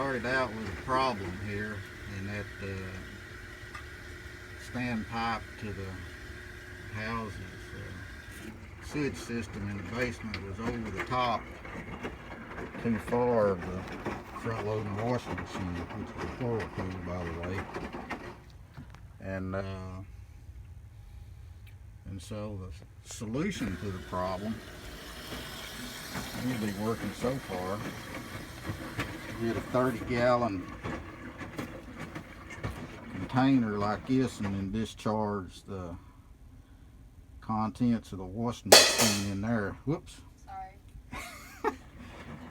started out with a problem here, and that standpipe to the house's sewage system in the basement was over the top too far of the front loading washing machine, which is a Whirlpool, by the way. And so the solution to the problem seems to be working so far. Get a 30-gallon container like this and then discharge the contents of the washing machine in there. Whoops. Sorry.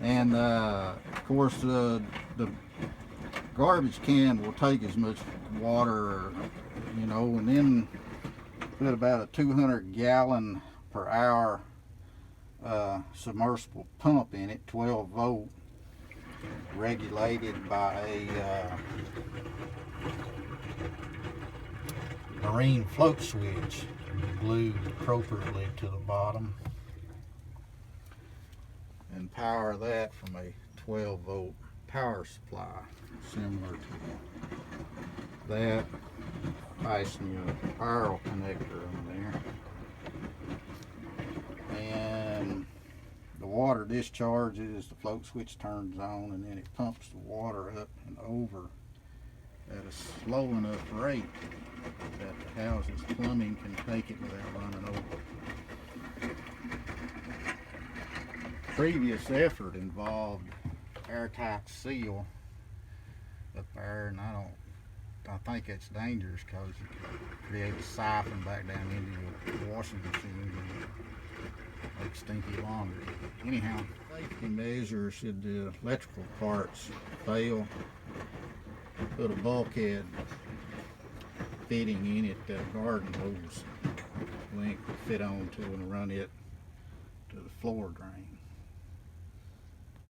And of course the garbage can will take as much water, you know, and then put about a 200-gallon per hour submersible pump in it, 12 volt, regulated by a marine float switch glued appropriately to the bottom, and power that from a 12 volt power supply similar to that. Fasten your spiral connector on there, and the water discharges, the float switch turns on, and then it pumps the water up and over at a slow enough rate that the house's plumbing can take it without running over. Previous effort involved airtight seal up there, and I think it's dangerous because it could create a siphon back down into your washing machine and make stinky laundry. Anyhow, safety measures should the electrical parts fail. Put a bulkhead fitting in it that garden hose link will fit onto and run it to the floor drain.